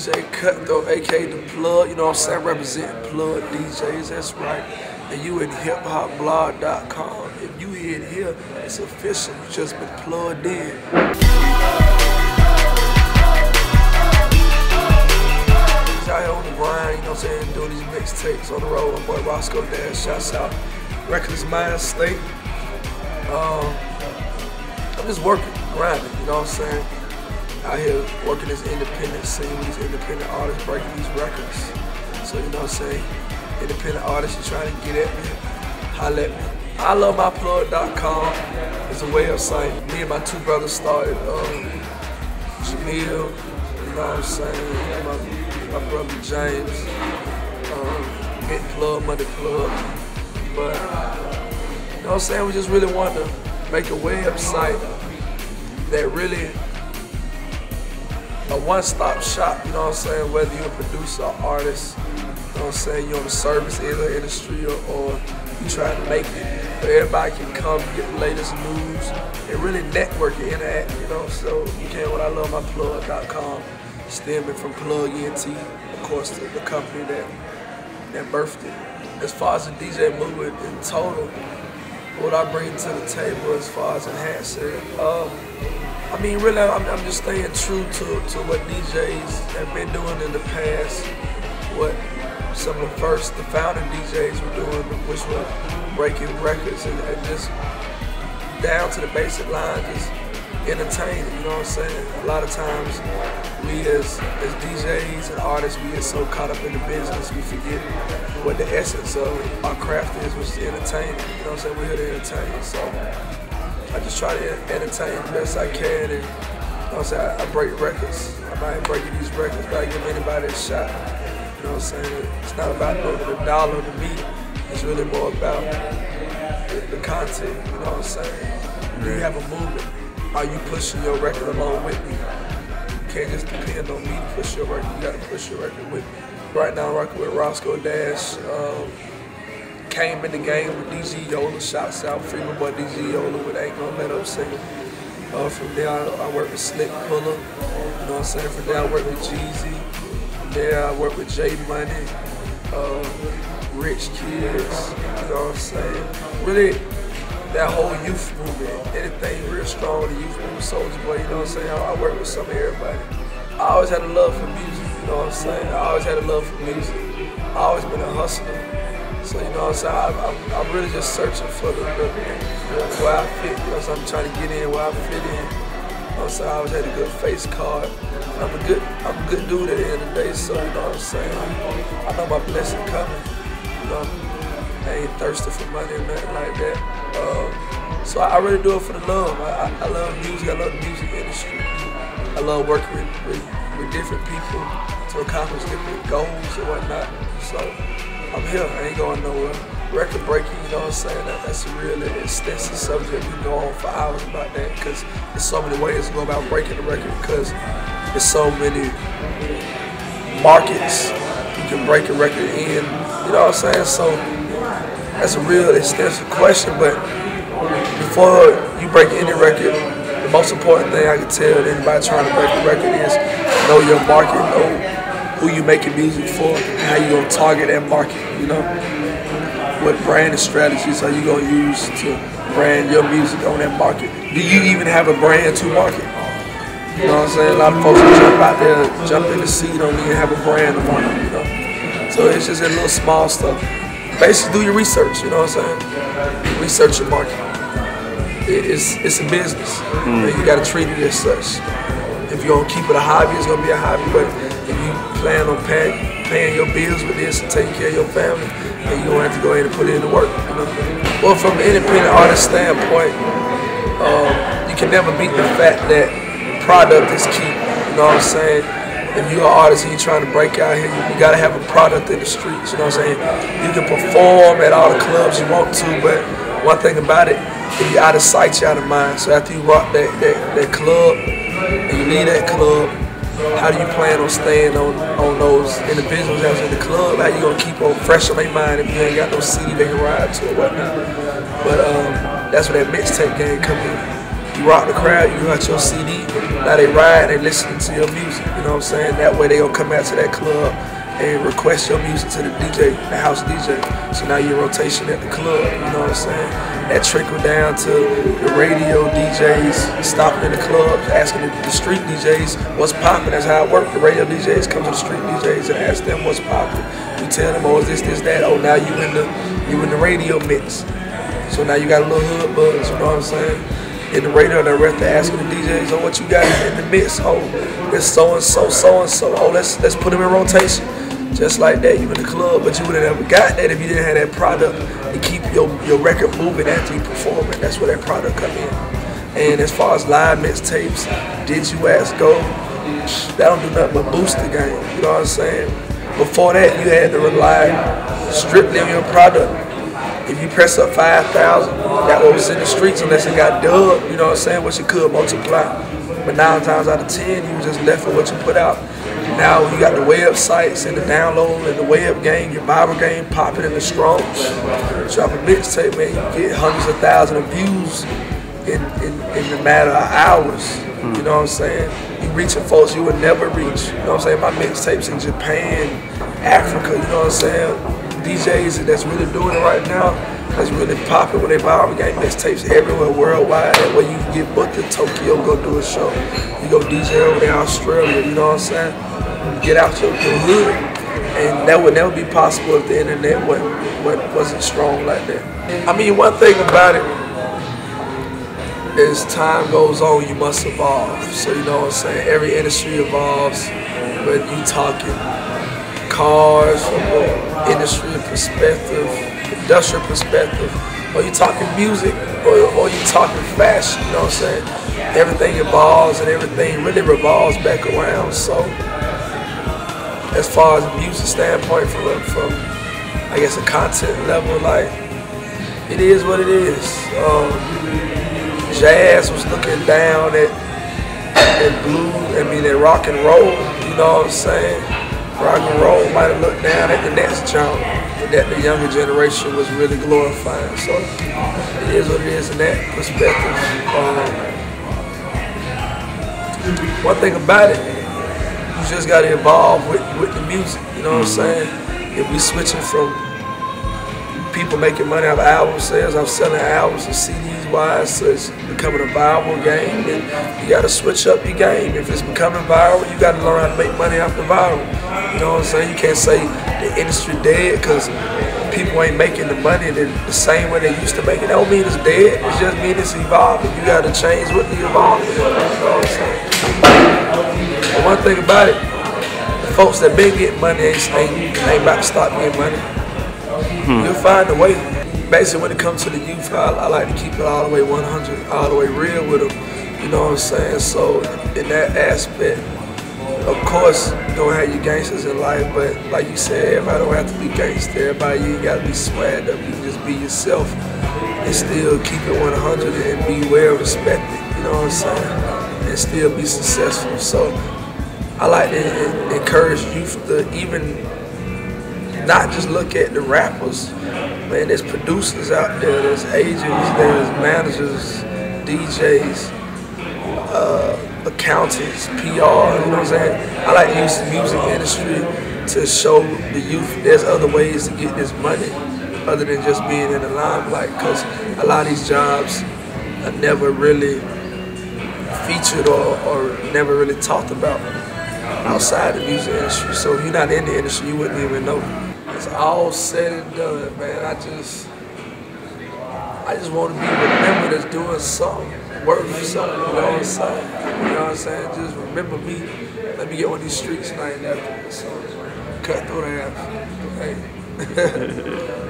DJ Kutt though, aka the plug, you know what I'm saying, representing plug DJs, that's right. And you in hiphopblog.com. If you in here, it's official, you just been plugged in. He's out here on the grind, you know what I'm saying, doing these mixtapes on the road. My boy Roscoe Dash, shouts out. Reckless Mind State. I'm just working, grinding, you know what I'm saying? Out here working this independent scene with these independent artists, breaking these records. So, you know what I'm saying? Independent artists, you're trying to get at me, holla at me. I love myplug.com. It's a website. Me and my two brothers started. Jamil, you know what I'm saying? My brother James, Big Plug, Money Plug. But, you know what I'm saying? We just really wanted to make a website that really a one-stop shop, you know what I'm saying, whether you're a producer or artist, you know what I'm saying, you're on the service industry or you trying to make it, where everybody can come get the latest news and really network and interact, you know, so you can what I love myplug.com, stemming from Plug ENT, of course, the company that birthed it. As far as the DJ movement in total, what I bring to the table as far as enhancing, I mean, really, I'm just staying true to what DJs have been doing in the past, what some of the founding DJs were doing, which were breaking records and just down to the basic line, just entertaining, you know what I'm saying? A lot of times, we as DJs and artists, we get so caught up in the business, we forget what the essence of our craft is, which is entertaining, you know what I'm saying? We're here to entertain, so I just try to entertain the best I can, and you know what I'm saying, I break records. I'm not breaking these records, but I give anybody a shot. You know what I'm saying? It's not about the dollar to me. It's really more about the content, you know what I'm saying? Do you have a movement? Are you pushing your record along with me? You can't just depend on me to push your record, you gotta push your record with me. Right now I'm rocking with Roscoe Dash. Came in the game with DZ Yola, shouts out, free my boy DZ Yola with Ain't Gonna Let Up Single. From there I work with Slick Puller, you know what I'm saying? From there I work with Jeezy. From there I work with J Money, Rich Kids, you know what I'm saying? Really, that whole youth movement, anything real strong with the youth movement, Soulja Boy, you know what I'm saying? I work with some of everybody. I always had a love for music, you know what I'm saying? I always had a love for music. I always been a hustler. So, you know what I'm saying, I'm really just searching for where I fit, you know what I'm saying, I'm trying to get in where I fit in. You know what I'm saying, I always had a good face card. And I'm a good dude at the end of the day, so, you know what I'm saying, I know my blessing coming, you know, I ain't thirsty for money or nothing like that. So I really do it for the love. I love music, I love the music industry. I love working with different people to accomplish different goals and whatnot, so. I'm here, I ain't going nowhere. Record breaking, you know what I'm saying? That's a really extensive subject. We can go on for hours about that because there's so many ways to go about breaking the record because there's so many markets you can break a record in, you know what I'm saying? So that's a real extensive question, but before you break any record, the most important thing I can tell anybody trying to break a record is know your market, know who you making music for, and how you gonna target that market, you know? What branding strategies are you gonna use to brand your music on that market? Do you even have a brand to market? You know what I'm saying? A lot of folks will jump out there, jump in the sea, don't even have a brand to market, you know? So it's just a little small stuff. Basically do your research, you know what I'm saying? Research your market. It's a business, and you gotta treat it as such. If you're gonna keep it a hobby, it's gonna be a hobby, but if you plan on paying your bills with this and taking care of your family, then you're gonna have to go ahead and put in the work, you know? Well, from an independent artist standpoint, you can never beat the fact that product is key, you know what I'm saying? If you're an artist and you're trying to break out here, you gotta have a product in the streets, you know what I'm saying? You can perform at all the clubs you want to, but one thing about it, if you're out of sight, you're out of mind. So after you rock that club, and you leave that club, how do you plan on staying on those individuals that's in the club? How you gonna keep on fresh on their mind if you ain't got no CD they can ride to or whatnot? But that's where that mixtape game come in. You rock the crowd, you got your CD, now they ride, they listening to your music, you know what I'm saying? That way they gonna come out to that club and request your music to the DJ, the house DJ. So now you're in rotation at the club, you know what I'm saying? That trickle down to the radio DJs, stopping in the clubs, asking the street DJs what's popping. That's how it works. The radio DJs come to the street DJs and ask them what's popping. You tell them, oh, is this, that. Oh, now you in the radio mix. So now you got a little hood buzz, you know what I'm saying? In the radio director asking the DJs, oh, what you got in the mix? Oh, it's so-and-so, so-and-so. Oh, let's put them in rotation. Just like that, you in the club, but you would have never got that if you didn't have that product to keep your record moving after you performing. That's where that product come in. And as far as live mixtapes, Did You Ask Go, that don't do nothing but boost the game, you know what I'm saying? Before that, you had to rely strictly on your product. If you press up 5,000, that was in the streets unless it got dubbed, you know what I'm saying, which it could multiply. But 9 times out of 10, you was just left with what you put out. Now you got the websites and the download and the web game, your Bible game popping in the strong. Drop a mixtape, man, you get hundreds of thousands of views in the matter of hours. You know what I'm saying? You reaching folks you would never reach. You know what I'm saying? My mixtapes in Japan, Africa, you know what I'm saying? DJs that's really doing it right now, that's really popping with their Bible game mixtapes everywhere worldwide. That way you can get booked in Tokyo, go do a show. You go DJ over there in Australia, you know what I'm saying? Get out your hood, and that would never be possible if the internet wasn't strong like that. I mean, one thing about it is time goes on, you must evolve. So you know what I'm saying? Every industry evolves, but you talking cars from an industry perspective, industrial perspective, or you talking music, or you talking fashion, you know what I'm saying? Everything evolves and everything really revolves back around. So as far as a music standpoint, from I guess a content level, like, it is what it is. Jazz was looking down at at rock and roll, you know what I'm saying? Rock and roll might have looked down at the next genre that the younger generation was really glorifying. So it is what it is in that perspective. One thing about it, you just got to evolve with the music, you know what I'm saying? If we switching from people making money off album sales, off selling albums and CDs wise, so it's becoming a viral game, then you got to switch up your game. If it's becoming viral, you got to learn how to make money off the viral. You know what I'm saying? You can't say the industry dead because people ain't making the money the same way they used to make it. That don't mean it's dead, it just means it's evolving. You got to change with the evolving, you know what I'm saying? But one thing about it, the folks that been getting money ain't about to stop getting money. You'll find a way. Basically, when it comes to the youth, I like to keep it all the way 100, all the way real with them. You know what I'm saying? So in that aspect, of course, you don't have your gangsters in life, but like you said, everybody don't have to be gangster. Everybody, you ain't got to be swagged up. You can just be yourself and still keep it 100 and be well respected. You know what I'm saying? And still be successful. So I like to encourage youth to even not just look at the rappers. Man, there's producers out there, there's agents, there's managers, DJs, accountants, PR, you know what I'm saying? I like to use the music industry to show the youth there's other ways to get this money other than just being in the limelight, because a lot of these jobs are never really featured or never really talked about outside the music industry. So if you're not in the industry, you wouldn't even know. It's all said and done, man. I just want to be remembered as doing something worth something, you know what I'm saying? You know what I'm saying? Just remember me. Let me get on these streets named after me. So cut through the half. Hey.